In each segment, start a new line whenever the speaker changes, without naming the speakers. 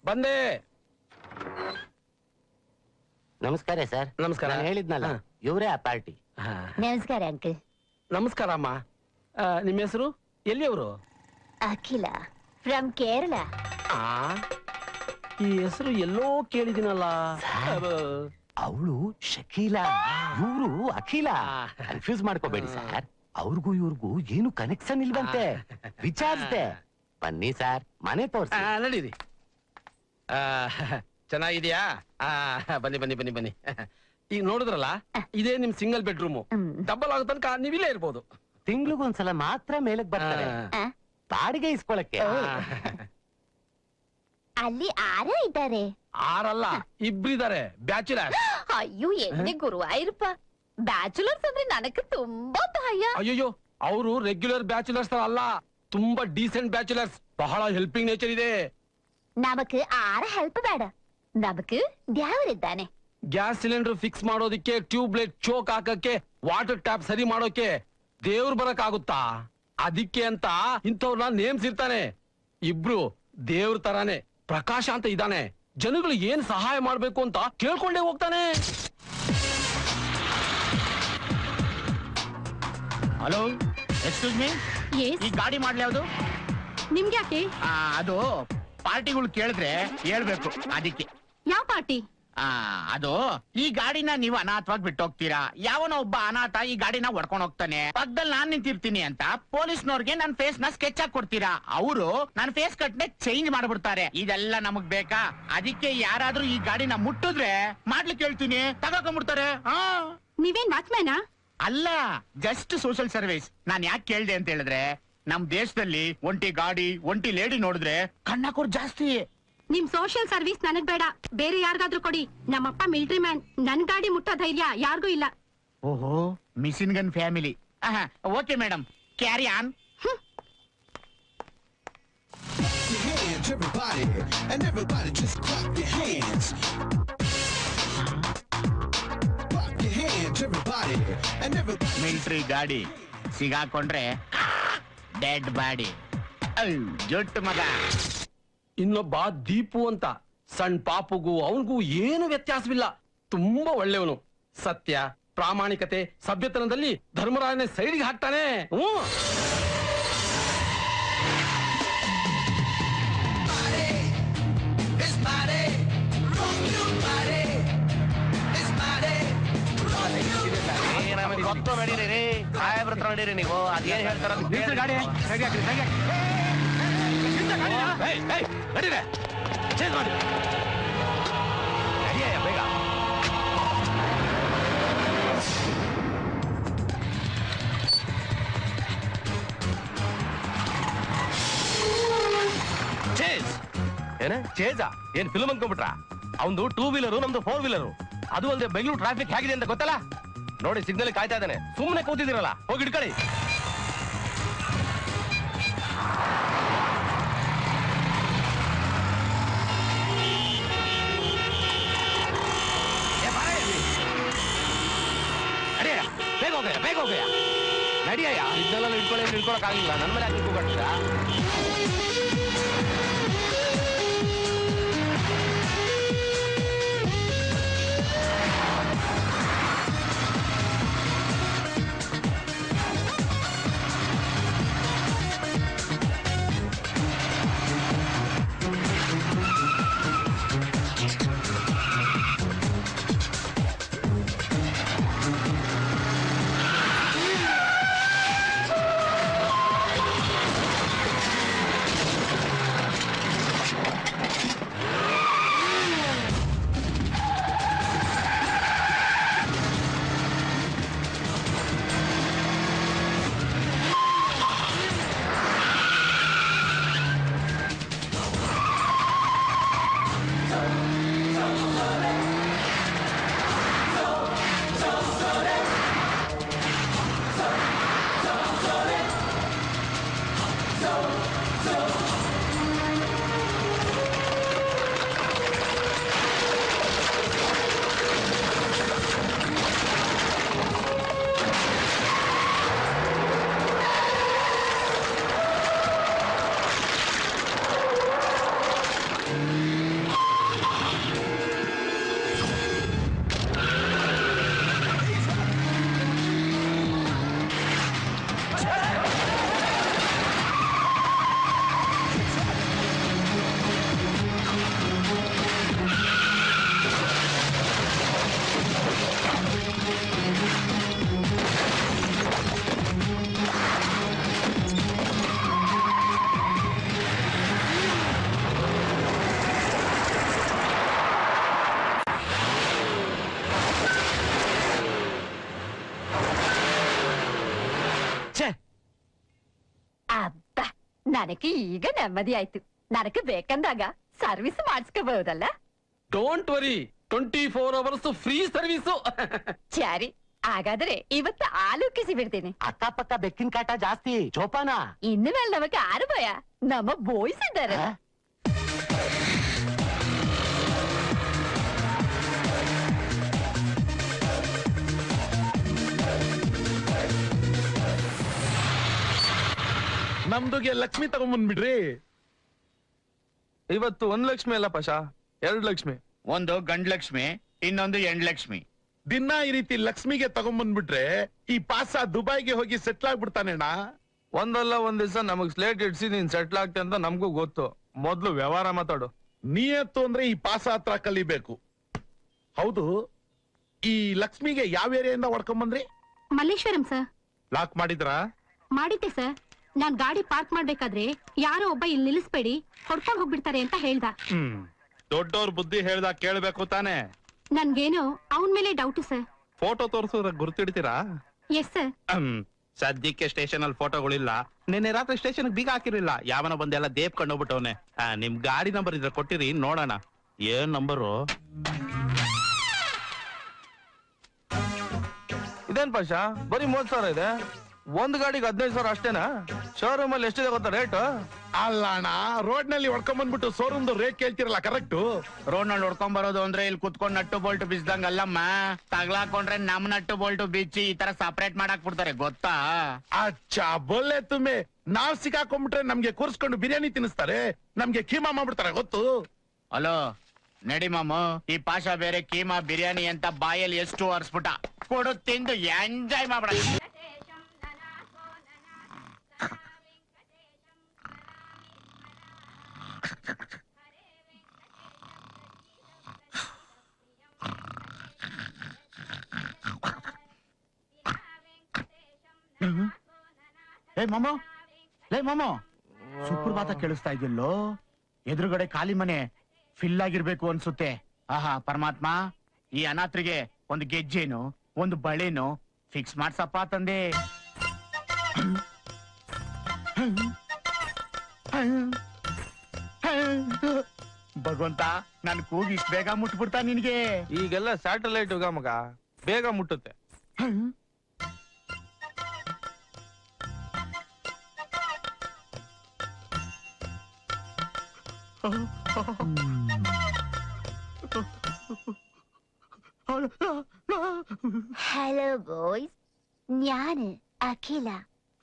ಬಂದೆ.
ನಮಸ್ಕಾರ ಸರ್.
ನಮಸ್ಕಾರ.
ಹೇಳಿದ್ನಲ್ಲ ಇವರೇ ಆ ಪಾರ್ಟಿ.
ನಮಸ್ಕಾರ ಅಂಕಲ್.
ನಮಸ್ಕಾರ ಅಮ್ಮ. ನಿಮ್ಮ ಹೆಸರು? ಎಲ್ಲಿಯವರು?
ಅಖಿಲ ಫ್ರಮ್ ಕೇರಳ.
ಈ ಹೆಸರು ಎಲ್ಲೋ ಕೇಳಿದಿನಲ್ಲ.
ಅವಳು ಶಕೀಲಾ, ಇವರು ಅಖಿಲ. ಕನ್ಫ್ಯೂಸ್ ಮಾಡ್ಕೋಬೇಡಿ ಸರ್. ಅವ್ರಿಗೂ ಇವ್ರಿಗೂ ಏನು ಕನೆಕ್ಷನ್ ಇಲ್ವಂತೆ. ವಿಚಾರಿಸ್ದೆ. ಬನ್ನಿ ಸರ್, ಮನೆ ತೋರ್ಸಿ.
ನಡೀರಿ. ಚೆನ್ನಾಗಿದ್ಯಾ? ಬನ್ನಿ ಬನ್ನಿ ಬನ್ನಿ ಬನ್ನಿ. ಈಗ ನೋಡಿದ್ರಲ್ಲ, ಇದೇ ನಿಮ್ ಸಿಂಗಲ್ ಬೆಡ್ರೂಮು. ಡಬಲ್ ಆಗೋ ತನಕ ನೀವಿಲ್ಲೇ ಇರ್ಬೋದು.
ತಿಂಗ್ಳಿಗೊಂದ್ಸಲ ಮಾತ್ರ ಮೇಲಕ್ ಬರ್ತಾರೆ ಬಾಡಿಗೆ ಇಸ್ಕೊಳಕ್ಕೆ.
ಅಲ್ಲಿ 6 ಇದ್ದಾರೆ.
6 ಅಲ್ಲ, ಇಬ್ರಿದ್ದಾರೆ ಬ್ಯಾಚುಲರ್ಸ್.
ಅಯ್ಯೋ ಎಣ್ಣೆ ಗುರುವಾಯೂರಪ್ಪ, ಬ್ಯಾಚುಲರ್ಸ್ ಅಂದ್ರೆ ನನಗೆ ತುಂಬಾ ಭಯ.
ಅಯ್ಯೋ, ಅವರು ರೆಗ್ಯುಲರ್ ಬ್ಯಾಚುಲರ್ಸ್ ಅಲ್ಲ, ತುಂಬಾ ಡೀಸೆಂಟ್ ಬ್ಯಾಚುಲರ್ಸ್. ಬಹಳ ಹೆಲ್ಪಿಂಗ್ ನೇಚರ್ ಇದೆ.
ನಮക്ക് 6 ಹೆಲ್ಪ್ ಬೇಡ, ನಮക്ക് ದೇವರಿದ್ದಾನೆ.
ಗ್ಯಾಸ್ ಸಿಲಿಂಡರ್ ಫಿಕ್ಸ್ ಮಾಡೋದಿಕ್ಕೆ, ಟ್ಯೂಬ್ ಲೈಟ್ ಚೋಕ್ ಹಾಕಕ್ಕೆ, ವಾಟರ್ ಟ್ಯಾಪ್ ಸರಿ ಮಾಡೋಕೆ ದೇವ್ರು ಬರಕ್ ಆಗುತ್ತಾ? ಅದಕ್ಕೆ ಅಂತ ಇಂಥವ್ರನ್ನ ನೇಮ್ಸಿರ್ತಾನೆ. ಇಬ್ರು ದೇವ್ರ ತರಾನೇ. ಪ್ರಕಾಶ ಅಂತ ಇದ್ದಾನೆ, ಜನಗಳು ಏನ್ ಸಹಾಯ ಮಾಡ್ಬೇಕು ಅಂತ ಕೇಳ್ಕೊಂಡೇ ಹೋಗ್ತಾನೆ.
ಹಲೋ, ಎಕ್ಸ್ಕ್ಯೂಸ್ ಮೀ, ಈ ಗಾಡಿ ಮಾಡ್ಲಿ ಯಾವ್ದು?
ನಿಮ್ಗೆ ಯಾಕೆ?
ಅದು ಪಾರ್ಟಿಗಳು ಕೇಳಿದ್ರೆ ಹೇಳ್ಬೇಕು, ಅದಕ್ಕೆ.
ಯಾವ ಪಾರ್ಟಿ?
ಅದು ಈ ಗಾಡಿನ ನೀವು ಅನಾಥವಾಗಿ ಬಿಟ್ಟು ಹೋಗ್ತೀರಾ. ಯಾವನೋ ಒಬ್ಬ ಅನಾಥ ಈ ಗಾಡಿನ ಹೊಡ್ಕೊಂಡು ಹೋಗ್ತಾನೆ. ಪಕ್ಕದಲ್ಲಿ ನಾನ್ ನಿಂತಿರ್ತೀನಿ ಅಂತ ಪೊಲೀಸ್ನವ್ರಿಗೆ ನನ್ ಫೇಸ್ ನ ಸ್ಕೆಚ್ ಹಾಕಿ ಕೊಡ್ತೀರಾ. ಅವರು ನನ್ ಫೇಸ್ ಕಟ್ನೆ ಚೇಂಜ್ ಮಾಡ್ಬಿಡ್ತಾರೆ. ಇದೆಲ್ಲ ನಮಗ್ ಬೇಕಾ? ಅದಕ್ಕೆ ಯಾರಾದ್ರೂ ಈ ಗಾಡಿನ ಮುಟ್ಟಿದ್ರೆ ಮಾಡ್ಲಿಕ್ಕೆ ಹೇಳ್ತೀನಿ, ತಗೊಂಡ್ಬಿಡ್ತಾರೆ.
ನೀವೇನ್ ವಾಚ್ಮ್ಯಾನಾ?
ಅಲ್ಲ, ಜಸ್ಟ್ ಸೋಷಿಯಲ್ ಸರ್ವಿಸ್. ನಾನ್ ಯಾಕೆ ಕೇಳ್ದೆ ಅಂತ ಹೇಳಿದ್ರೆ, ನಮ್ ದೇಶದಲ್ಲಿ ಒಂಟಿ ಗಾಡಿ ಒಂಟಿ ಲೇಡಿ ನೋಡಿದ್ರೆ ಕಣ್ಣಾಕೋರ್ ಜಾಸ್ತಿ.
ನಿಮ್ ಸೋಷಿಯಲ್ ಸರ್ವಿಸ್ ನನಗ್ ಬೇಡ, ಬೇರೆ ಯಾರಿಗಾದ್ರೂ ಕೊಡಿ. ನಮ್ಮಪ್ಪ ಮಿಲಿಟರಿ ಮ್ಯಾನ್, ನನ್ ಗಾಡಿ ಮುಟ್ಟೋ ಧೈರ್ಯ ಯಾರಿಗೂ ಇಲ್ಲ.
ಓಹೋ, machine gun family. Okay madam, carry on. Military ಗಾಡಿ ಸಿಗಾಕೊಂಡ್ರೆ ಡೆಡ್ ಬಾಡಿ. ಜೊಟ್ಟು ಮಗ.
ಇನ್ನೊಬ್ಬ ದೀಪು ಅಂತ, ಸಣ್ಣ ಪಾಪುಗೂ ಅವನಿಗೂ ಏನು ವ್ಯತ್ಯಾಸವಿಲ್ಲ. ತುಂಬಾ ಒಳ್ಳೆಯವನು. ಸತ್ಯ, ಪ್ರಾಮಾಣಿಕತೆ, ಸಭ್ಯತನದಲ್ಲಿ ಧರ್ಮರಾಯನೇ ಸೈಡ್ಗೆ ಹಾಕ್ತಾನೆ.
ಗೊತ್ತು ನಡೀರಿ, ಸಾಹೇಬ್ರ ನಡೀರಿ. ನೀವು ಅದೇನ್ ಹೇಳ್ತಾರ ಗಾಡಿ ನಡೀರೆ ಚೇಂಜ್ ಮಾಡಿ ಬೇಗ. ಚೇಂಜ್ ಏನ? ಚೇಂಜಾ? ಏನ್ ಫಿಲ್ಮ್ ಅನ್ಕೊಂಡ್ಬಿಟ್ರ? ಅವನು 2 ವೀಲರು, ನಮ್ದು 4 ವೀಲರು. ಅದು ಅಲ್ಲದೆ ಬೆಂಗಳೂರು ಟ್ರಾಫಿಕ್ ಹೇಗಿದೆ ಅಂತ ಗೊತ್ತಲ್ಲ. ನೋಡಿ, ಸಿಗ್ನಲ್ ಕಾಯ್ತಾ ಇದ್ದಾನೆ. ಸುಮ್ಮನೆ ಕೂತಿದಿರಲ್ಲ, ಹೋಗಿ ಹಿಡ್ಕೊಳ್ಳಿ. ಬೇಗ ಹೋಗಯ್ಯ, ನಡಿಯಯ್ಯ. ಇದನ್ನೆಲ್ಲ ಹಿಡ್ಕೊಳಕ್ಕಾಗಿಲ್ಲ. ನನ್ನ ಮೇಲೆ ಹಾಕಿ ಕೂಗಾಡ್ತೀರಾ?
ಅಬ್ಬ ನನಗೆ ಈಗ ನೆಮ್ಮದಿ ಆಯ್ತು. ನನಗೆ ಬೇಕಂದಾಗ ಸರ್ವಿಸ್ ಮಾಡಿಸ್ಕೋಬಹುದಲ್ಲ.
Don't worry, 24 hours free service.
ಸರಿ, ಹಾಗಾದ್ರೆ ಇವತ್ತು ಆಲೋಕಿಸಿ ಬಿಡ್ತೀನಿ.
ಅಕ್ಕಪಕ್ಕ ಬೆಕ್ಕಿನ ಕಾಟ ಜಾಸ್ತಿ, ಜೋಪಾನ.
ಇನ್ನು ಮೇಲೆ ನಮಗೆ ಯಾರು ಭಯ, ನಮ್ಮ ಬಾಯ್ಸ್ ಇದ್ದಾರೆ.
ನಮ್ದುಗೆ ಲಕ್ಷ್ಮಿ ತಗೊಂಬಂದ್ಬಿಡ್ರಿ.
ಇವತ್ತು 1 ಲಕ್ಷ್ಮಿ ಅಲ್ಲ ಪಶಾ, 2 ಲಕ್ಷ್ಮಿ.
ಒಂದು ಗಂಡ್ಲಕ್ಷ್ಮಿ, ಇನ್ನೊಂದು ಹೆಣ್ಲಕ್ಷ್ಮಿ.
ದಿನ ಈ ರೀತಿ ಲಕ್ಷ್ಮಿಗೆ ತಗೊಂಬಂದ್ಬಿಟ್ರೆ ಈ ಪಾಸ ದುಬೈಗೆ ಹೋಗಿ ಸೆಟ್ಲ್ ಆಗ್ಬಿಡ್ತಾನೇಣ್ಣ.
ಒಂದಲ್ಲ ಒಂದ್ ದಿವಸ ನಮಗ್ ಸ್ಲೇಟ್ ಇಡ್ಸಿ ನೀನ್ ಸೆಟ್ಲ್ ಆಗ್ತೆ ಅಂತ ನಮಗೂ ಗೊತ್ತು. ಮೊದ್ಲು ವ್ಯವಹಾರ ಮಾತಾಡು.
ನಿಯತ್ತು ಅಂದ್ರೆ ಈ ಪಾಸ ಹತ್ರ ಕಲಿಬೇಕು. ಹೌದು, ಈ ಲಕ್ಷ್ಮಿಗೆ ಯಾವ ಏರಿಯಿಂದ ಹೊಡ್ಕೊಂಬಂದ್ರಿ?
ಮಲ್ಲೇಶ್ವರಂ ಸರ್.
ಲಾಕ್ ಮಾಡಿದ್ರಾ?
ಮಾಡಿದ್ದೆ ಸರ್. ನಾನ್ ಗಾಡಿ ಪಾರ್ಕ್ ಮಾಡ್ಬೇಕಾದ್ರೆ ಯಾರೋ ಒಬ್ಬ ಇಲ್ಲಿ ನಿಲ್ಲಿಸ್ಬೇಡಿ, ಹೊಡ್ಕೊಂಡ್ ಹೋಗ್ಬಿಡ್ತಾರೆ ಅಂತ ಹೇಳ್ದ.
ದೊಡ್ಡವ್ರ ಬುದ್ಧಿ ಹೇಳ್ದಾಗ ಕೇಳ್ಬೇಕು ತಾನೆ.
ನನ್ಗೇನೋ ಅವನ್ ಮೇಲೆ ಡೌಟ್ ಸರ್.
ಫೋಟೋ ತೋರ್ಸಿದ್ರೆ ಗುರ್ತಿಡ್ತೀರಾ?
Yes sir.
ಸದ್ಯಕ್ಕೆ ಸ್ಟೇಷನ್ ಅಲ್ಲಿ ಫೋಟೋಗಳಿಲ್ಲ. ನಿನ್ನೆ ರಾತ್ರಿ ಸ್ಟೇಷನ್ ಬೀಗ ಹಾಕಿರ್ಲಿಲ್ಲ. ಯಾವನ ಬಂದೆಲ್ಲ ದೇಪ್ ಕಂಡೋಗ್ಬಿಟ್ಟವನೆ. ನಿಮ್ ಗಾಡಿ ನಂಬರ್ ಇದ್ರೆ ಕೊಟ್ಟಿರಿ ನೋಡೋಣ. ಏನ್ ನಂಬರು?
ಇದೇನ್ ಪಶಾ, ಬರೀ 30,000 ಇದೆ. ಒಂದ್ ಗಾಡಿಗೆ 15,000 ಅಷ್ಟೇನಾ? ಶೋರೂಮ್ ಅಲ್ಲಿ ಎಷ್ಟಿದೆ ಗೊತ್ತಾ ರೇಟ್?
ಅಲ್ಲ ಅಣ್ಣ, ರೋಡ್ ನಲ್ಲಿ ಹೊಡ್ಕೊಂಬಂದ್ಬಿಟ್ಟು ಶೋರೂಮ್ ರೇಟ್ ಕೇಳ್ತಿರಲ್ಲ, ಕರೆಕ್ಟ್?
ರೋಡ್ ನಲ್ಲಿ ಹೊಡ್ಕೊಂಡ್ ಬರೋದು ಅಂದ್ರೆ ಇಲ್ಲಿ ಕುತ್ಕೊಂಡ್ ನಟ್ಟು ಬೋಲ್ಟ್ ಬಿಸ್ದಂಗ್ ಅಲ್ಲಮ್ಮ. ತಗ್ಲಾಕೊಂಡ್ರೆ ನಮ್ ನಟ್ಟು ಬೋಲ್ಟ್ ಬಿಚ್ಚಿ ಈ ತರ ಸಪರೇಟ್ ಮಾಡಾಕ್ ಬಿಡ್ತಾರೆ, ಗೊತ್ತಾ?
ಅಚ್ಚಾ ಬೊಲ್ಲೆ ತುಮ್ಮೆ. ನಾವ್ ಸಿಕ್ಕಾಕೊಂಡ್ಬಿಟ್ರೆ ನಮ್ಗೆ ಕೂರ್ಸ್ಕೊಂಡು ಬಿರಿಯಾನಿ ತಿನ್ನಿಸ್ತಾರೆ, ನಮ್ಗೆ ಕೀಮಾ ಮಾಡ್ಬಿಡ್ತಾರೆ, ಗೊತ್ತು?
ಹಲೋ ನಡಿ ಮಾಮ, ಈ ಪಾಷಾ ಬೇರೆ ಕೀಮಾ ಬಿರಿಯಾನಿ ಅಂತ ಬಾಯಲ್ಲಿ ಎಷ್ಟು ಅರ್ಸ್ಬಿಟ್ಟ. ಕೊಡು ತಿಂದು ಎಂಜಾಯ್ ಮಾಡ್ಬಿಡ. ಲೇ ಮಾಮೋ, ಲೇ ಮಾಮೋ, ಸುಪ್ರಭಾತ ಕೇಳಿಸ್ತಾ ಇದೆಯಲ್ಲೋ. ಎದುರುಗಡೆ ಖಾಲಿ ಮನೆ ಫಿಲ್ ಆಗಿರ್ಬೇಕು ಅನ್ಸುತ್ತೆ. ಆಹಾ ಪರಮಾತ್ಮ, ಈ ಅನಾಥರಿಗೆ ಒಂದು ಗೆಜ್ಜೆನು ಒಂದು ಬಳೆನು ಫಿಕ್ಸ್ ಮಾಡ್ಸಪ್ಪ ತಂದೆ. ಭಗವಂತ, ನನ್ ಕೂಗಿ ಇಷ್ಟ ಬೇಗ ಮುಟ್ಬಿಡ್ತಾ ನಿನ್ಗೆ.
ಈಗೆಲ್ಲ ಸ್ಯಾಟಲೈಟ್ ಯುಗ ಮಗ, ಬೇಗ ಮುಟ್ಟುತ್ತೆ.
ഹലോ ബോയ്സ്, ഞാന് അഖില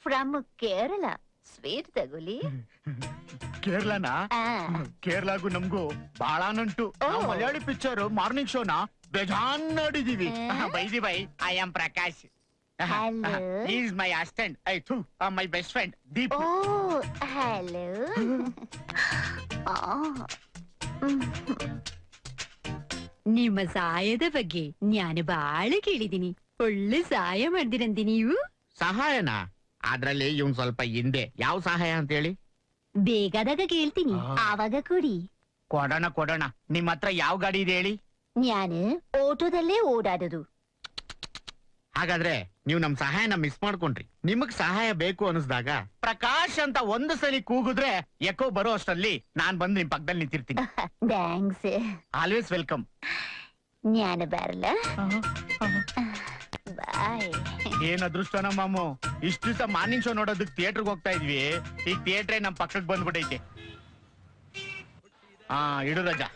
ഫ്രം കേരള. ಸ್ವೀಟ್ ತಗೊಳ್ಳಿ.
ಕೇರಳನಾ? ಕೇರಳಗೂ ನಮ್ಗೂ ಬಹಳ ನಂಟು. ನಾವು ಮಲಯಾಳಿ ಪಿಕ್ಚರ್ ಮಾರ್ನಿಂಗ್ ಶೋನ ಬೇಜಾನ್ ನೋಡಿದೀವಿ. By the by, I am Prakash. Is my assistant. My best friend Deep.
Oh hello. ನಿಮ್ಮ ಸಹಾಯದ ಬಗ್ಗೆ ನಾನು ಬಾಳ ಕೇಳಿದೀನಿ. ಒಳ್ಳೆ ಸಹಾಯ ಮಾಡ್ದಿರಂತಿ ನೀವು.
ಸಹಾಯನಾ? ಅದ್ರಲ್ಲಿ ಇವ್ನ್ ಸ್ವಲ್ಪ ಹಿಂದೆ. ಯಾವ ಸಹಾಯ ಅಂತ ಹೇಳಿ?
ಬೇಕಾದಾಗ ಕೇಳ್ತೀನಿ, ಆವಾಗ ಕೊಡಿ.
ಕೊಡೋಣ ಕೊಡೋಣ. ನಿಮ್ ಹತ್ರ ಯಾವ ಗಾಡಿ ಇದೆ ಹೇಳಿ?
ನಾನು ಆಟೋದಲ್ಲೇ ಓಡಾಡೋದು.
ಹಾಗಾದ್ರೆ ನೀವು ನಮ್ ಸಹಾಯನ ಮಿಸ್ ಮಾಡ್ಕೊಂಡ್ರಿ. ನಿಮಗ್ ಸಹಾಯ ಬೇಕು ಅನಿಸ್ದಾಗ ಪ್ರಕಾಶ್ ಅಂತ ಒಂದು ಸಲಿ ಕೂಗಿದ್ರೆ ಎಕೋ ಬರೋ ಅಷ್ಟರಲ್ಲಿ ನಾನ್ ಬಂದು ನಿಮ್ ಪಕ್ಕದಲ್ಲಿ ನಿಂತಿರ್ತೀನಿ.
ಥ್ಯಾಂಕ್ಸ್.
Always welcome.
ನಾನು ಬರಲ್ಲ. ಬಾಯ್.
ಏನ್ ಅದೃಷ್ಟನ ಮಾಮು, ಇಷ್ಟು ದಿವಸ ಮಾರ್ನಿಂಗ್ ಶೋ ನೋಡೋದಕ್ ಥಿಯೇಟರ್ಗೆ ಹೋಗ್ತಾ ಇದ್ವಿ. ಈಗ ಥಿಯೇಟ್ರೇ ನಮ್ ಪಕ್ಕಕ್ಕೆ ಬಂದ್ಬಿಟ್ಟೈತೆ. ಇಡು ರಜಾ.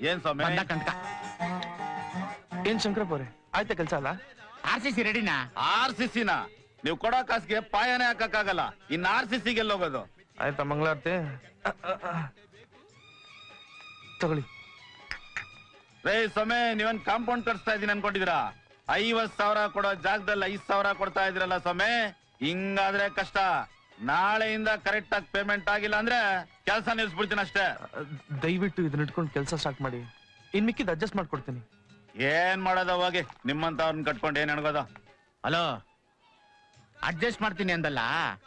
ಏನ್ ಸ್ವಾಮಿ?
ಏನ್ ಶಂಕರಪ್ಪ ಅವ್ರೆ, ಆಯ್ತಾ ಕೆಲ್ಸ ಅಲ್ಲ?
RCC ರೆಡಿನಾ?
RCC ನ ನೀವು ಕೊಡೋ ಕಾಸಿಗೆ ಪಾಯನೇ ಹಾಕಕ್ಕಾಗಲ್ಲ. ಇನ್ RCC ಗೆ ಹೋಗೋದು?
ಆಯ್ತಾ ಮಂಗಳಾರತಿ ತಗೊಳ್ಳಿ.
ರೇ ಸ್ವಾಮಿ, ನೀವನ್ ಕಾಂಪೌಂಡ್ ಕಟ್ಸ್ತಾ ಇದೀನಿ ಅನ್ಕೊಂಡಿದೀರಾ? 50,000 ಕೊಡೋ ಜಾಗದಲ್ಲಿ 5,000 ಕೊಡ್ತಾ ಇದ್ರಲ್ಲ ಸ್ವಾಮಿ. ಹಿಂಗಾದ್ರೆ ಕಷ್ಟ. ನಾಳೆಯಿಂದ ಕರೆಕ್ಟ್ ಆಗಿ ಪೇಮೆಂಟ್ ಆಗಿಲ್ಲ ಅಂದ್ರೆ ಕೆಲಸ ನಿಲ್ಸ್ಬಿಡ್ತೀನಿ ಅಷ್ಟೇ.
ದಯವಿಟ್ಟು ಇದನ್ನ ಇಟ್ಕೊಂಡು ಕೆಲಸ ಸ್ಟಾರ್ಟ್ ಮಾಡಿ. ಇನ್ ಮಿಕ್ಕಿದ್ ಅಡ್ಜಸ್ಟ್ ಮಾಡ್ಕೊಡ್ತೀನಿ.
ಏನ್ ಮಾಡೋದ ಹೋಗಿ, ನಿಮ್ಮಂತ ಅವ್ರನ್ನ ಕಟ್ಕೊಂಡು ಏನ್ ಅನ್ಗೋದ?
ಹಲೋ, ಅಡ್ಜಸ್ಟ್ ಮಾಡ್ತೀನಿ ಅಂದಲ್ಲ,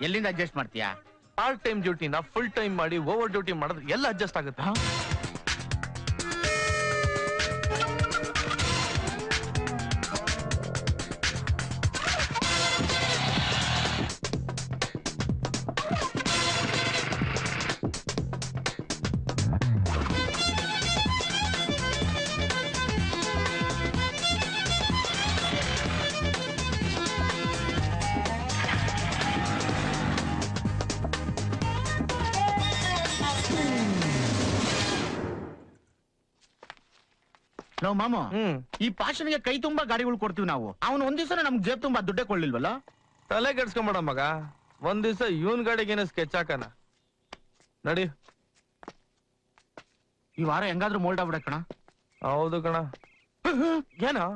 ಎಲ್ಲಿಂದ ಅಡ್ಜಸ್ಟ್ ಮಾಡ್ತೀಯಾ?
ಪಾರ್ಟ್ ಟೈಮ್ ಡ್ಯೂಟಿನ ಫುಲ್ ಟೈಮ್ ಮಾಡಿ ಓವರ್ ಡ್ಯೂಟಿ ಮಾಡಿದ್ರೆ ಎಲ್ಲ ಅಡ್ಜಸ್ಟ್ ಆಗುತ್ತೆ.
ನಾವು ಮಾಮ
ಹ್ಮ್
ಈ ಪಾಷನ್ಗೆ ಕೈ ತುಂಬಾ ಗಾಡಿಗಳು ಕೊಡ್ತೀವಿ ನಾವು. ಅವನು ಒಂದ್ ದಿವಸ ನಮ್ಗೆ ಜೇಬ್ ತುಂಬಾ ದುಡ್ಡೇ ಕೊಡ್ಲಿಲ್ವಲ್ಲ.
ತಲೆ ಕೆಡ್ಸ್ಕೊಂಬೇಡ ಮಗ, ಒಂದ್ ದಿವ್ಸ ಇವನ್ ಗಾಡಿಗೇನ ಸ್ಕೆಚ್ ಹಾಕನ ನಡಿ.
ಈ ವಾರ ಹೆಂಗಾದ್ರೂ ಮೋಲ್ಡ್ ಆಗ್ಬಿಡ ಕಣ.
ಹೌದು ಕಣ. ಏನೋ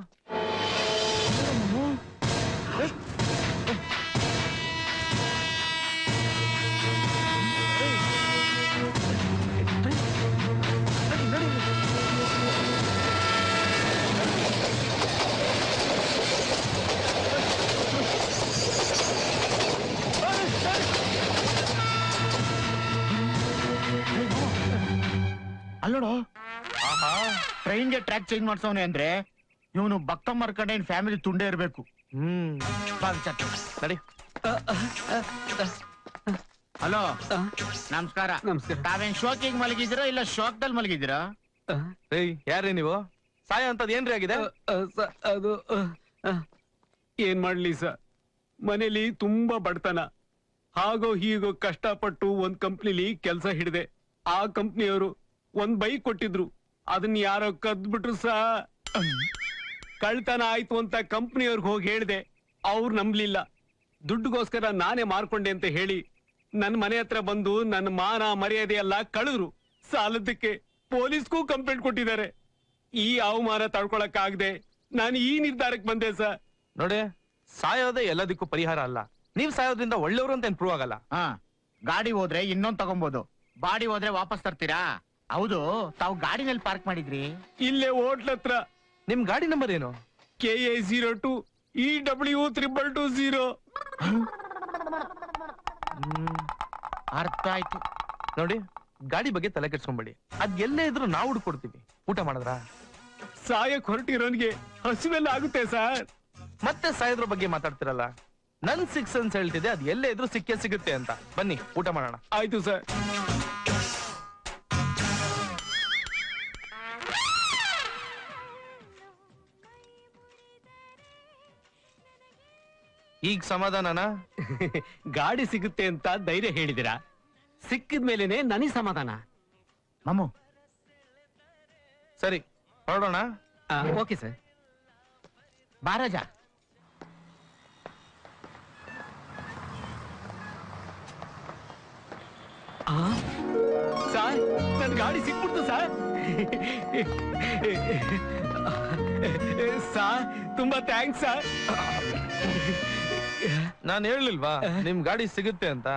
ಅಲ್ಲೋಡು,
ಆಹಾ,
ಟ್ರೈನ್ಗೆ ಟ್ರ್ಯಾಕ್ ಚೇಂಜ್ ಮಾಡ್ಸವನೆ ಅಂದ್ರೆ ಇವನು ಭಕ್ತ ಮರ್ಕಂಡೆ ಫ್ಯಾಮಿಲಿ ತುಂಡೇ ಇರ್ಬೇಕು.
ನಡಿ.
ಹಲೋ, ನಮಸ್ಕಾರ.
ನಮಸ್ಕಾರ.
ತಾವೇನ್ ಶೋಕಿಗೆ ಮಲಗಿದ್ದೀರಾ ಇಲ್ಲ ಶೋಕ್ದಲ್ಲಿ ಮಲಗಿದ್ದೀರಾ?
ಏಯ್ ಯಾರ್ರಿ ನೀವು? ಸಾಯ ಅಂತದ್ ಏನ್ರಿ ಆಗಿದೆ?
ಅದು ಏನ್ ಮಾಡ್ಲಿ ಸರ್, ಮನೇಲಿ ತುಂಬಾ ಬಡತನ, ಹಾಗೋ ಹೀಗೋ ಕಷ್ಟಪಟ್ಟು ಒಂದ್ ಕಂಪ್ನಿಲಿ ಕೆಲಸ ಹಿಡಿದೆ. ಆ ಕಂಪ್ನಿಯವರು ಒಂದ್ ಬೈಕ್ ಕೊಟ್ಟಿದ್ರು, ಅದನ್ನ ಯಾರೋ ಕದ್ಬಿಟ್ರು ಸಾ. ಕಳ್ತನ ಆಯ್ತು ಅಂತ ಕಂಪ್ನಿಯವ್ರಿಗೆ ಹೋಗಿ ಹೇಳ್ದೆ, ಅವ್ರು ನಂಬ್ಲಿಲ್ಲ. ದುಡ್ಡುಗೋಸ್ಕರ ನಾನೇ ಮಾರ್ಕೊಂಡೆ ಅಂತ ಹೇಳಿ ನನ್ ಮನೆ ಹತ್ರ ಬಂದು ನನ್ನ ಮಾನ ಮರ್ಯಾದೆ ಎಲ್ಲ ಕಳೆದ್ರು. ಸಾಲದಕ್ಕೆ ಪೊಲೀಸ್ಗೂ ಕಂಪ್ಲೇಂಟ್ ಕೊಟ್ಟಿದ್ದಾರೆ. ಈ ಅವಮಾನ ತಡ್ಕೊಳಕ್ ಆಗದೆ ನಾನು ಈ ನಿರ್ಧಾರಕ್ಕೆ ಬಂದೆ ಸರ್.
ನೋಡಿ, ಸಾಯೋದೇ ಎಲ್ಲದಕ್ಕೂ ಪರಿಹಾರ ಅಲ್ಲ. ನೀವ್ ಸಾಯೋದ್ರಿಂದ ಒಳ್ಳೆಯವರು ಅಂತ ಏನ್ ಪ್ರೂವ್ ಆಗಲ್ಲ.
ಗಾಡಿ ಹೋದ್ರೆ ಇನ್ನೊಂದ್ ತಗೊಂಬೋದು, ಬಾಡಿ ಹೋದ್ರೆ ವಾಪಸ್ ತರ್ತೀರಾ? ಹೌದು, ತಾವು ಗಾಡಿನಲ್ಲಿ ಪಾರ್ಕ್ ಮಾಡಿದ್ರಿ?
ಇಲ್ಲೇ ಹೋಟ್ಲ್ ಹತ್ರ.
ನಿಮ್ ಗಾಡಿ ನಂಬರ್ ಏನು?
KA02 EW220.
ಅರ್ಥ ಆಯ್ತು.
ನೋಡಿ, ಗಾಡಿ ಬಗ್ಗೆ ತಲೆ ಕೆಡ್ಸ್ಕೊಂಬೇಡಿ, ಅದ್ ಎಲ್ಲೇ ಇದ್ರು ನಾವು ಹುಡ್ಕೊಡ್ತೀವಿ. ಊಟ ಮಾಡಿದ್ರಾ?
ಸಾಯಕ್ ಹೊರಟಿರೋನ್ಗೆ ಹಸುವೆಲ್ಲ ಆಗುತ್ತೆ ಸರ್.
ಮತ್ತೆ ಸಾಯೋದ್ರ ಬಗ್ಗೆ ಮಾತಾಡ್ತಿರಲ್ಲ. ನನ್ 6 ಸೆನ್ಸ್ ಹೇಳ್ತಿದೆ, ಅದ್ ಎಲ್ಲೇ ಇದ್ರು ಸಿಕ್ಕೇ ಸಿಗುತ್ತೆ ಅಂತ. ಬನ್ನಿ ಊಟ ಮಾಡೋಣ.
ಆಯ್ತು ಸರ್.
ಈಗ ಸಮಾಧಾನನಾ?
ಗಾಡಿ ಸಿಗುತ್ತೆ ಅಂತ ಧೈರ್ಯ ಹೇಳಿದಿರಾ, ಸಿಕ್ಕಿದ ಮೇಲೇನೆ ನನಗೆ ಸಮಾಧಾನ.
ಮಾಮು,
ಸರಿ ಹೊರಡೋಣ.
Okay sir.
ಬಾರಾಜ.
ಸರ್, ನನ್ ಗಾಡಿ ಸಿಕ್ಬಿಡ್ತು ಸರ್. ಸರ್, ತುಂಬಾ ಥ್ಯಾಂಕ್ಸ್ ಸರ್.
ನಾನ್ ಹೇಳಿಲ್ವಾ ನಿಮ್ ಗಾಡಿ ಸಿಗುತ್ತೆ ಅಂತ?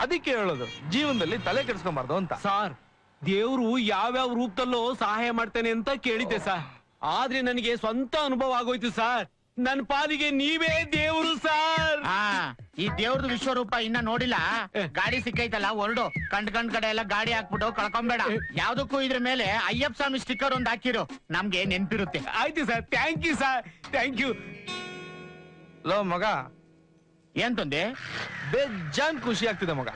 ಅದಕ್ಕೆ ಹೇಳೋದು, ಜೀವನದಲ್ಲಿ ತಲೆ ಕೆಡ್ಸ್ಕೊಂಬಾರ್ದು ಅಂತ.
ಸರ್, ದೇವ್ರು ಯಾವ್ಯಾವ ರೂಪದಲ್ಲೋ ಸಹಾಯ ಮಾಡ್ತೇನೆ ಅಂತ ಕೇಳಿದ್ದೆ ಸರ್. ಆದ್ರೆ ನನಗೆ ಸ್ವಂತ ಅನುಭವ ಆಗೋಯ್ತು ಸರ್. ನನ್ ಪಾಲಿಗೆ ನೀವೇ ದೇವ್ರು ಸರ್.
ಈ ದೇವ್ರದ್ದು ವಿಶ್ವರೂಪ ಇನ್ನ ನೋಡಿಲ್ಲ. ಗಾಡಿ ಸಿಕ್ಕೈತಲ್ಲ, ಹೊರಡು. ಕಂಡ್ ಕಡೆ ಎಲ್ಲ ಗಾಡಿ ಹಾಕ್ಬಿಟ್ಟು ಕಳ್ಕೊಂಬೇಡ. ಯಾವ್ದಕ್ಕೂ ಇದ್ರ ಮೇಲೆ ಅಯ್ಯಪ್ಪ ಸ್ವಾಮಿ ಸ್ಟಿಕ್ಕರ್ ಒಂದ್ ಹಾಕಿರು, ನಮ್ಗೆ ನೆನ್ಪಿರುತ್ತೆ.
ಆಯ್ತು sir, thank you sir, thank you.
ಲೋ ಮಗ,
ಏನ್ ತಂದೆ?
ಬೇಜಾನ್ ಖುಷಿ ಆಗ್ತಿದೆ ಮಗ.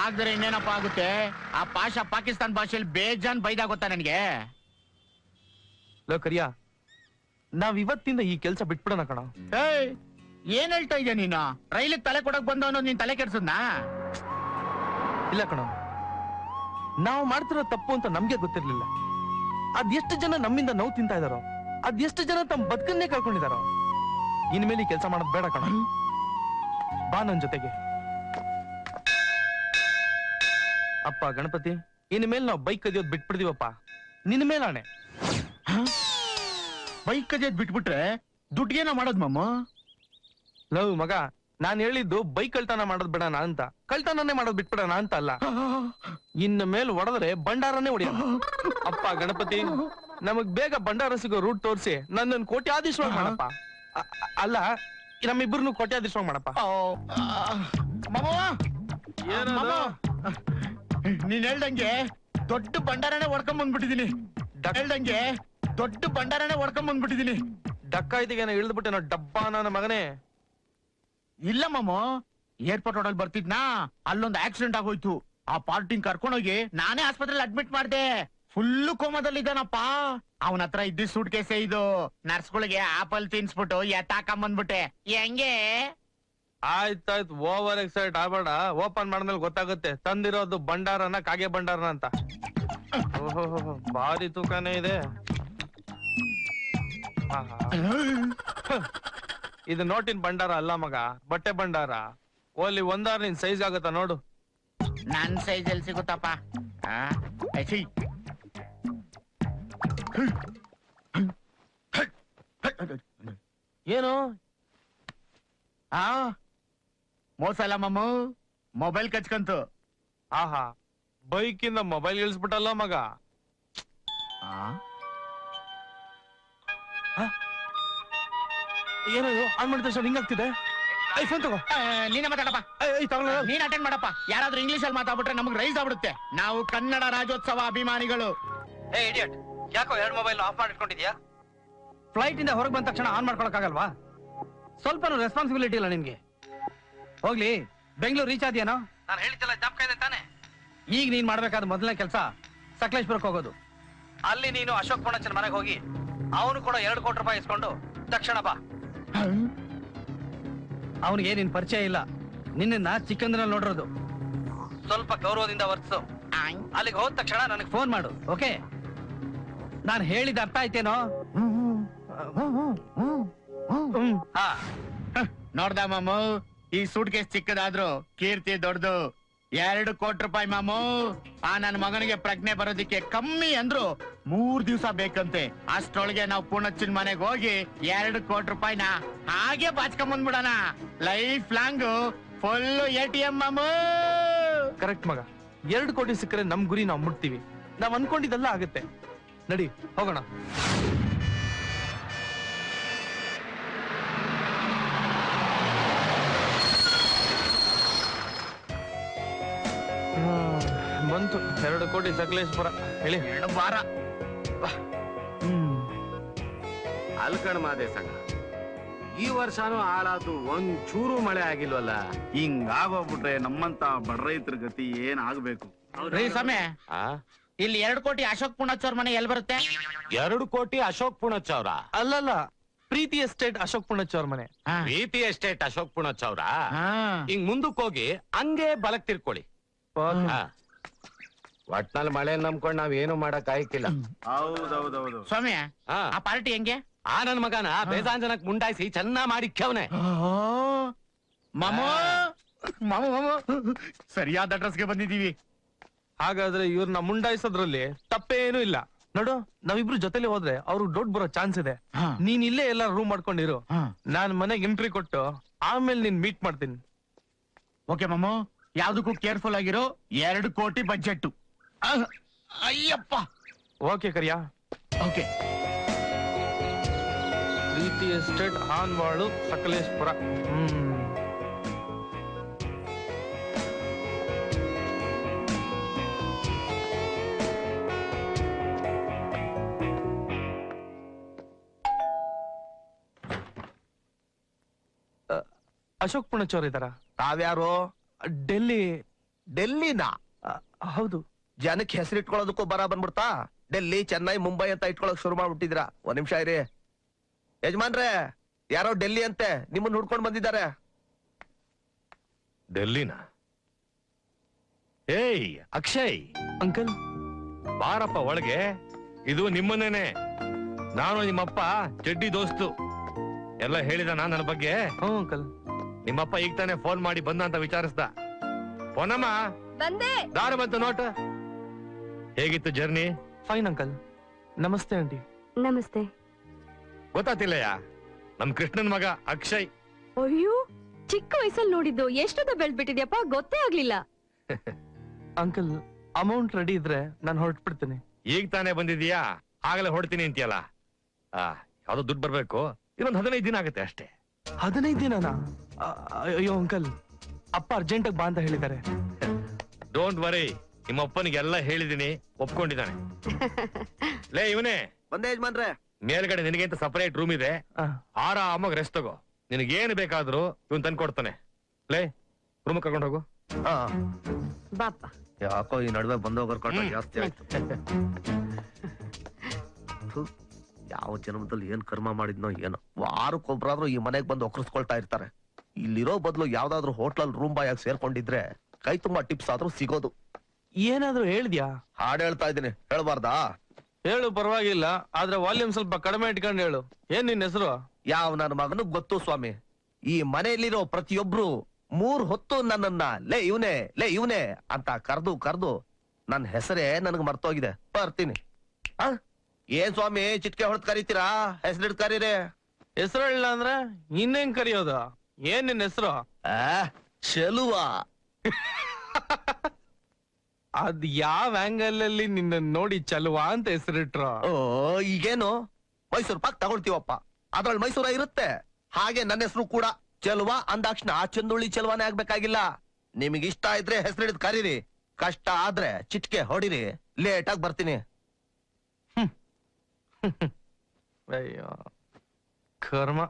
ಆಗ್ದರೆ ಇನ್ನೇನಪ್ಪ ಆಗುತ್ತೆ? ಆ ಪಾಕಿಸ್ತಾನ್ ಭಾಷೆಯಲ್ಲಿ ಬೇಜಾನ್ ಬೈದಾಗುತ್ತಾ ನನ್ಗೆ?
ಲೋ ಕರಿಯಾ, ನಾವ್ ಇವತ್ತಿಂದ ಈ ಕೆಲ್ಸ ಬಿಟ್ಬಿಡೋಣ ಕಣ.
ಏನ್ ಹೇಳ್ತಾ ಇದ್ಯಾ ನೀನು? ರೈಲಿಗೆ ತಲೆ ಕೊಡಕ್ ಬಂದ ಅನ್ನೋದು ನೀನ್ ತಲೆ ಕೆಡ್ಸದ್ನಾ?
ಇಲ್ಲ ಕಣ, ನಾವು ಮಾಡ್ತಿರೋ ತಪ್ಪು ಅಂತ ನಮ್ಗೆ ಗೊತ್ತಿರ್ಲಿಲ್ಲ. ಅದೆಷ್ಟು ಜನ ನಮ್ಮಿಂದ ನೋವು ತಿಂತಾ ಇದಾರೋ, ಅದೆಷ್ಟು ಜನ ತಮ್ಮ ಬದುಕನ್ನೇ ಕಳ್ಕೊಂಡಿದಾರೋ. ಇನ್ಮೇಲೆ ಈ ಕೆಲಸ ಮಾಡೋದ್ ಬೇಡ ಕಣ. ಬಾ ನನ್ ಜೊತೆಗೆ. ಅಪ್ಪ ಗಣಪತಿ, ಇನ್ಮೇಲೆ ನಾವು ಬೈಕ್ ಕದಿಯೋದ್ ಬಿಟ್ಬಿಡ್ತೀವಪ್ಪ. ನಿನ್ ಮೇಲಾಣೆ.
ಬೈಕ್ ಕದಿಯೋದ್ ಬಿಟ್ಬಿಟ್ರೆ ದುಡ್ಗೇನ ಮಾಡೋದ್ ಮಮ್ಮ?
ಲವ್ ಮಗ, ನಾನ್ ಹೇಳಿದ್ದು ಬೈಕ್ ಕಳ್ತನ ಮಾಡೋದ್ ಬಿಡೋಣ ಅಂತ. ಕಳ್ತನನೇ ಮಾಡೋದ್ ಬಿಟ್ಬಿಡೋಣ ಅಂತ ಅಲ್ಲ. ಇನ್ನು ಮೇಲೆ ಹೊಡೆದ್ರೆ ಭಂಡಾರನೇ ಹೊಡಿಯೋಣ. ಅಪ್ಪ ಗಣಪತಿ, ನಮಗ್ ಬೇಗ ಭಂಡಾರ ಸಿಗೋ ರೂಟ್ ತೋರಿಸಿ ನನ್ನನ್ನು ಕೋಟ್ಯಾಧೀಶ್ವರ ಮಾಡಪ್ಪ. ಅಲ್ಲ, ನಮ್ಮಿಬ್ಬರನ್ನು ಕೋಟ್ಯಾಧೀಶ್ವರ ಮಾಡಪ್ಪ.
ನೀನ್ ಹೇಳ್ದಂಗೆ ದೊಡ್ಡ ಭಂಡಾರನೇ ಹೊಡ್ಕೊಂಡ್ ಬಂದ್ಬಿಟ್ಟಿದೀನಿ. ಹೇಳ್ದಂಗೆ ದೊಡ್ಡ ಭಂಡಾರನೇ ಹೊಡ್ಕೊಂಡ್ ಬಂದ್ಬಿಟ್ಟಿದೀನಿ.
ಡಕ್ಕಾಯ್ತಿಗೆ ಇಳಿದ್ಬಿಟ್ಟೆ ನೋ ಡಬ್ಬ ನನ್ನ ಮಗನೇ.
ಇಲ್ಲ ಮಾಮ, ಏರ್ಪೋರ್ಟ್ ರೋಡಲ್ಲಿ ಬರ್ತಿದ್ನಾ, ಅಲ್ಲೊಂದು ಆಕ್ಸಿಡೆಂಟ್ ಆಗೋಯ್ತು. ಆ ಪಾರ್ಟಿಂಗ್ ಕರ್ಕೊಂಡೋಗಿ ನಾನೇ ಆಸ್ಪತ್ರೆಯಲ್ಲಿ ಅಡ್ಮಿಟ್ ಮಾಡ್ದೆ. ಫುಲ್ಲು ಕೋಮದಲ್ಲಿದ್ದಾನಪ್ಪ. ಅವನ ಹತ್ರ ಇದ್ದ ಸೂಟ್ ಕೇಸೆ ಇದು. ನರ್ಸ್ಗಳಿಗೆ ಆಪಲ್ ತಿನ್ಸ್ಬಿಟ್ಟು ಎತ್ತಾಕೊಂಬಂದ್ಬಿಟ್ಟೆ. ಹೆಂಗೆ?
ಆಯ್ತಾಯ್ತು, ಓವರ್ ಎಕ್ಸೈಟ್ ಆಗ್ಬೇಡ. ಓಪನ್ ಮಾಡಿದ್ಮೇಲೆ ಗೊತ್ತಾಗುತ್ತೆ ತಂದಿರೋದು ಭಂಡಾರನ ಕಾಗೆ ಭಂಡಾರನ ಅಂತ. ಓಹೋ, ಭಾರಿ ತೂಕನೇ ಇದೆ. ಇದು ನೋಟಿನ ಭಂಡಾರ ಅಲ್ಲ ಮಗ, ಬಟ್ಟೆ ಭಂಡಾರ. ಓಲಿ ಒಂದಾರ ನಿನ್ ಸೈಜ್ ಆಗತ್ತ ನೋಡು.
ನನ್ ಸೈಜ್ ಎಲ್ಲಿ ಸಿಗುತ್ತಪ್ಪ? ಆ? ಏ, ಛೀ.
ಏನು
ಆ ಮೋಸ ಅಲ್ಲ ಮಮ್ಮು, ಮೊಬೈಲ್ ಕಚ್ಕಂತು.
ಆಹಾ, ಬೈಕಿಂದ ಮೊಬೈಲ್ ಇಳಿಸ್ಬಿಟ್ಟಲ್ಲ ಮಗ. ಏನದು ಆನ್ ಮಾಡಿದ ತಕ್ಷಣ ಹಿಂಗಾಗ್ತಿದೆ? ಫೋನ್ ತಗೋ.
ನೀನೇ ಮಾತಾಡಪ್ಪ. ನೀನ್ ಅಟೆಂಡ್ ಮಾಡಪ್ಪ. ಯಾರಾದ್ರೂ ಇಂಗ್ಲಿಷ್ ಅಲ್ಲಿ ಮಾತಾಡ್ಬಿಟ್ರೆ ನಮ್ಗೆ ರೈಸ್ ಆಗ್ಬಿಡುತ್ತೆ. ನಾವು ಕನ್ನಡ ರಾಜ್ಯೋತ್ಸವ ಅಭಿಮಾನಿಗಳು.
ಏ ಇಡಿಯಟ್, ಯಾಕೋ ಎರಡು ಮೊಬೈಲ್ ಆಫ್ ಮಾಡಿಟ್ಕೊಂಡಿದ್ಯಾ? ಫ್ಲೈಟ್ ಇಂದ ಹೊರಗೆ ಬಂದ ತಕ್ಷಣ ಆನ್ ಮಾಡ್ಕೊಳಕ್ಕಾಗಲ್ವಾ? ಸ್ವಲ್ಪನೂ ರೆಸ್ಪಾನ್ಸಿಬಿಲಿಟಿ ಇಲ್ಲ ನಿನ್ಗೆ. ಹೋಗ್ಲಿ, ಬೆಂಗಳೂರು ರೀಚ್ ಆದ್ಯಾನೋ? ನಾನು ಹೇಳಿದ್ದೆಲ್ಲ ಜ್ಞಾಪಕ ಇದೆ ತಾನೆ? ಈಗ ನೀನ್ ಮಾಡ್ಬೇಕಾದ ಮೊದಲನೇ ಕೆಲಸ ಸಕಲೇಶ್ಪುರಕ್ಕೆ ಹೋಗೋದು. ಅಲ್ಲಿ ನೀನು ಅಶೋಕ್ ಪೂರ್ಣಚಂದ್ರ ಮನೆಗೆ ಹೋಗಿ ಅವನು ಕೂಡ 2 ಕೋಟಿ ರೂಪಾಯಿ ಇಸ್ಕೊಂಡು ತಕ್ಷಣ ಬಾ. ಅವನಿಗೆ ನಿನ್ ಪರಿಚಯ ಇಲ್ಲ, ನಿನ್ನ ಚಿಕ್ಕಂದ್ರಲ್ಲಿ ನೋಡಿರೋದು. ಸ್ವಲ್ಪ ಗೌರವದಿಂದ ವರ್ತಿಸು. ಅಲ್ಲಿಗೆ ಹೋದ ತಕ್ಷಣ ನನಗೆ ಫೋನ್ ಮಾಡು, ಓಕೆ? ನಾನು ಹೇಳಿದ ಅರ್ಥ ಆಯ್ತೇನೋ? ಹಾ,
ನೋಡ್ದ ಮಾಮು, ಈ ಸೂಟ್ ಕೇಸ್ ಚಿಕ್ಕದಾದ್ರು ಕೀರ್ತಿ ದೊಡ್ಡದು. 2 ಕೋಟಿ ರೂಪಾಯಿ ಮಾಮು. ಆ ನನ್ನ ಮಗನಿಗೆ ಪ್ರಜ್ಞೆ ಬರೋದಿಕ್ಕೆ ಕಮ್ಮಿ ಅಂದ್ರು 3 ದಿವಸ ಬೇಕಂತೆ. ಅಷ್ಟ್ರೊಳಗೆ ನಾವು ಪೂರ್ಣಚ್ಚನ್ ಮನೆಗೆ ಹೋಗಿ 2 ಕೋಟಿ ರೂಪಾಯಿನ ಹಾಗೆ ಬಾಚ್ಕೊಂಬಂದ್ಬಿಡೋಣ. ಲೈಫ್ ಲಾಂಗ್ ಫುಲ್ ATM ಮಾಮು.
ಕರೆಕ್ಟ್ ಮಗ, 2 ಕೋಟಿ ಸಿಕ್ಕರೆ ನಮ್ ಗುರಿ ನಾವು ಮುಟ್ತೀವಿ. ನಾವ್ ಅನ್ಕೊಂಡಿದ್ದೆಲ್ಲ ಆಗುತ್ತೆ. ನಡಿ ಹೋಗೋಣ. ಬಂತು 2 ಕೋಟಿ ಸಕಲೇಶ್ಪುರ. ಹೇಳಿ
2 ವಾರ.
ಅಲ್ಕಣ ಮಾದೇಶಣ್ಣ, ಈ ವರ್ಷನೂ ಹಾಳಾತು, ಒಂಚೂರು ಮಳೆ ಆಗಿಲ್ವಲ್ಲ.
ಹಿಂಗಾಗೋಗ್ಬಿಟ್ರೆ ನಮ್ಮಂತ ಬಡ ರೈತರ ಗತಿ ಏನ್ ಆಗ್ಬೇಕು?
ರೀ ಸಮಯ, ಇಲ್ಲಿ 2 ಕೋಟಿ ಅಶೋಕ್ ಪೂರ್ಣಚ್ಚವ್ರ ಮನೆ ಎಲ್ಲಿ ಬರುತ್ತೆ?
2 ಕೋಟಿ ಅಶೋಕ್ ಪುಣಚೌರ?
ಅಲ್ಲಲ್ಲ, ಪ್ರೀತಿ ಎಸ್ಟೇಟ್ ಅಶೋಕ್ ಪೂರ್ಣಚ್ ಅವ್ರ ಮನೆ.
ಪ್ರೀತಿ ಎಸ್ಟೇಟ್ ಅಶೋಕ್ ಪುಣಚೌರ? ಹಿಂಗ್ ಮುಂದಕ್ಕೆ ಹೋಗಿ ಹಂಗೆ ಬಲಕ್ ತಿರ್ಕೊಳ್ಳಿ. ಒಟ್ನಲ್ಲಿ ಮಳೆ ನಂಬ್ಕೊಂಡ್ ನಾವ್ ಏನು ಮಾಡಕ್ ಆಯ್ಕಿಲ್ಲ.
ಹೌದೌದೌದು.
ಸ್ವಾಮಿ,
ಆ
ಆ ಪಾರ್ಟಿ ಹೆಂಗೆ?
ನನ್ ಮಗನ ಬೇಜಾಂಜನಕ್ ಮುಂಡಾಯಿಸಿ ಚೆನ್ನ ಮಾಡಿಕ್ಯವನೆ.
ಮಾಮು ಮಾಮು ಮಾಮು, ಸರಿಯಾದ ಅಡ್ರೆಸ್ಗೆ ಬಂದಿದೀವಿ.
ಹಾಗಾದ್ರೆ ಇವ್ರನ್ನ ಮುಂಡಾಯಿಸೋದ್ರಲ್ಲಿ ತಪ್ಪೇನು ಇಲ್ಲ. ನೋಡು, ನಾವಿಬ್ರು ಜೊತೆಲಿ ಹೋದ್ರೆ ಅವ್ರಿಗೆ ದೊಡ್ಡ ಬರೋ ಚಾನ್ಸ್ ಇದೆ. ನೀನ್ ಇಲ್ಲೇ ಎಲ್ಲ ರೂಮ್ ಮಾಡ್ಕೊಂಡಿರು, ನಾನ್ ಮನೆಗೆ ಎಂಟ್ರಿ ಕೊಟ್ಟು ಆಮೇಲೆ ನೀನ್ ಮೀಟ್ ಮಾಡ್ತೀನಿ.
ಓಕೆ ಮಾಮು, ಯಾವ್ದಕ್ಕೂ ಕೇರ್ಫುಲ್ ಆಗಿರೋ. 2 ಕೋಟಿ ಬಜೆಟ್. ಅಯ್ಯಪ್ಪ.
ಓಕೆ ಕರಿಯಾ.
ಓಕೆ.
ಪ್ರೀತಿ ಎಸ್ಟೇಟ್, ಹಾನ್ವಾಳು, ಸಕಲೇಶ್ಪುರ. ಅಶೋಕ್ ಪುಣಚ್ ಅವ್ರ ಇದಾರ?
ತಾವ್ಯಾರು?
ಡೆಲ್ಲಿ.
ಡೆಲ್ಲಿನ?
ಹೌದು.
ಜನಕ್ಕೆ ಹೆಸರಿಟ್ಕೊಳ್ಳೋದಕ್ಕೂ ಬರ ಬಂದ್ಬಿಡ್ತಾ? ಡೆಲ್ಲಿ, ಚೆನ್ನೈ, ಮುಂಬೈ ಅಂತ ಇಟ್ಕೊಳಕ್ ಶುರು ಮಾಡ್ಬಿಟ್ಟಿದ್ರ. 1 ನಿಮಿಷ ಇರಿ. ಯಜಮಾನ್ರೆ, ಯಾರೋ ಡೆಲ್ಲಿ ಅಂತೆ ನಿಮ್ಮನ್ನ ಹುಡ್ಕೊಂಡ್ ಬಂದಿದ್ದಾರೆ.
ಡೆಲ್ಲಿನ? ಏಯ್ ಅಕ್ಷಯ್
ಅಂಕಲ್,
ಬಾರಪ್ಪ ಒಳಗೆ. ಇದು ನಿಮ್ಮನ್ನೇನೆ. ನಾನು ನಿಮ್ಮಪ್ಪ ಚೆಡ್ಡಿ ದೋಸ್ತು. ಎಲ್ಲ ಹೇಳಿದ ನನ್ನ ಬಗ್ಗೆ?
ಅಂಕಲ್.
ನಿಮ್ಮಪ್ಪ ಈಗ ತಾನೆ ಫೋನ್ ಮಾಡಿ ಬಂದ ಅಂತ ವಿಚಾರಿಸ್ದ. ಪೊನಮ್ಮ
ಬಂದೆ.
ದಾರ ಬಂತು ನೋಟ್. ಹೇಗಿತ್ತು ಜರ್ನಿ?
Fine uncle. ನಮಸ್ತೆ ಆಂಟಿ.
ನಮಸ್ತೆ.
ಗೊತ್ತಾತಿಲ್ಲಯ್ಯ, ನಮ್ ಕೃಷ್ಣನ್ ಮಗ ಅಕ್ಷಯ್.
ಅಯ್ಯೋ, ಚಿಕ್ಕ ವಯಸ್ಸಲ್ಲಿ ನೋಡಿದ್ದು ಎಷ್ಟೊತ್ತ ಬೆಳ್ಬಿಟ್ಟಿದ್ಯಪ್ಪ, ಗೊತ್ತೇ ಆಗ್ಲಿಲ್ಲ.
ಅಂಕಲ್, ಅಮೌಂಟ್ ರೆಡಿ ಇದ್ರೆ ನಾನು ಹೊರಟ್ಬಿಡ್ತೀನಿ.
ಈಗ ತಾನೇ ಬಂದಿದೀಯಾ, ಆಗಲೇ ಹೊಡ್ತೀನಿ ಅಂತೀಯಲ್ಲ. ಯಾವ್ದೋ ದುಡ್ಡು ಬರ್ಬೇಕು. ಇನ್ನೊಂದು 15 ದಿನ ಆಗುತ್ತೆ ಅಷ್ಟೇ.
15 ದಿನನಾ? ಅಯ್ಯೋ ಅಂಕಲ್, ಅಪ್ಪ ಅರ್ಜೆಂಟಾಗಿ ಬಾ ಅಂತ ಹೇಳಿದ್ದಾರೆ.
ಡೋಂಟ್ ವರಿ, ನಿಮ್ಮ ಅಪ್ಪನಿಗೆಲ್ಲ ಹೇಳಿದೀನಿ, ಒಪ್ಕೊಂಡಿದ್ದಾನೆ. ಲೇ ಇವನೇ
ಬಂದೆ ಯಜಮಾನ್ರೆ.
ಮೇಲ್ಗಡೆ ನಿನಗೆ ಅಂತ ಸಪರೇಟ್ ರೂಮ್ ಇದೆ, ಆರಾಮಾಗಿ ರೆಸ್ಟ್ ತಗೋ. ನಿನಗೇನು ಬೇಕಾದ್ರೂ ಇವನ್ ತಂದು ಕೊಡ್ತಾನೆ. ಲೇ ರೂಮ್ ಕರ್ಕೊಂಡು ಹೋಗು.
ಬಾಪ.
ಯಾಕೋ ಈ ನಡುವೆ ಬಂದೋಗರ್ ಕಾಟ ಜಾಸ್ತಿ ಆಯ್ತು. ಯಾವ ಜನ್ಮದಲ್ಲಿ ಏನ್ ಕರ್ಮ ಮಾಡಿದ್ನೋ ಏನೋ. ವಾರಕ್ಕೊಬ್ರಾದ್ರೂ ಈ ಮನೆಗ್ ಬಂದು ಒಕ್ಕರ್ಸ್ಕೊಳ್ತಾ ಇರ್ತಾರೆ. ಇಲ್ಲಿರೋ ಬದಲು ಯಾವ್ದಾದ್ರು ಹೋಟ್ಲಲ್ಲಿ ರೂಮ್ ಬಾಯಾಗಿ ಸೇರ್ಕೊಂಡಿದ್ರೆ ಕೈ ತುಂಬಾ ಟಿಪ್ಸ್ ಆದ್ರೂ ಸಿಗೋದು.
ಏನಾದ್ರೂ ಹೇಳ್ದ್ಯಾ?
ಹಾಡ್ ಹೇಳ್ತಾ ಇದ್ದೀನಿ, ಹೇಳ್ಬಾರ್ದಾ?
ಹೇಳು ಪರವಾಗಿಲ್ಲ, ಆದ್ರೆ ವಾಲ್ಯೂಮ್ ಸ್ವಲ್ಪ ಕಡಿಮೆ ಇಟ್ಕೊಂಡು ಹೇಳು. ಏನ್ ನಿನ್ ಹೆಸರು?
ಯಾವ ನನ್ನ ಮಗನಿಗೆ ಗೊತ್ತು ಸ್ವಾಮಿ. ಈ ಮನೆಯಲ್ಲಿರೋ ಪ್ರತಿಯೊಬ್ರು 3 ಹೊತ್ತು ನನ್ನನ್ನ ಲೇ ಇವನೇ ಅಂತ ಕರ್ದು ನನ್ನ ಹೆಸರೇ ನನಗ್ ಮರ್ತೋಗಿದೆ. ಬರ್ತೀನಿ. ಆ? ಏನ್ ಸ್ವಾಮಿ ಚಿಟ್ಕೆ ಹೊಡೆದ್ ಕರೀತೀರಾ? ಹೆಸರಿಡ್ ಕರೀರಿ.
ಹೆಸರು ಹೇಳಿಲ್ಲ ಅಂದ್ರೆ ಇನ್ನೇನ್ ಕರಿಯೋದು? ಏನ್ ನಿನ್ ಹೆಸರು?
ಚೆಲುವಾ.
ಅದ್ ಯಾವ ಆಂಗಲ್ ಅಲ್ಲಿ ನಿನ್ನ ನೋಡಿ ಚಲುವ ಅಂತ ಹೆಸರಿಟ್ರು?
ಓ ಈಗೇನು ಮೈಸೂರು ಪಾಕ್ ತಗೊಳ್ತೀವಪ್ಪ, ಅದ್ರಲ್ಲಿ ಮೈಸೂರ ಇರುತ್ತೆ. ಹಾಗೆ ನನ್ನ ಹೆಸರು ಕೂಡ ಚೆಲುವಾ ಅಂದಾಕ್ಷಣ ಚಂದುಳ್ಳಿ ಚೆಲುವಾನೇ ಆಗ್ಬೇಕಾಗಿಲ್ಲ. ನಿಮಗೆ ಇಷ್ಟ ಇದ್ರೆ ಹೆಸರಿಡಿದ್ ಕರೀರಿ, ಕಷ್ಟ ಆದ್ರೆ ಚಿಟ್ಕೆ ಹೊಡಿರಿ. ಲೇಟ್ ಆಗಿ ಬರ್ತೀನಿ.
ಅಯ್ಯೋ ಕರ್ಮ.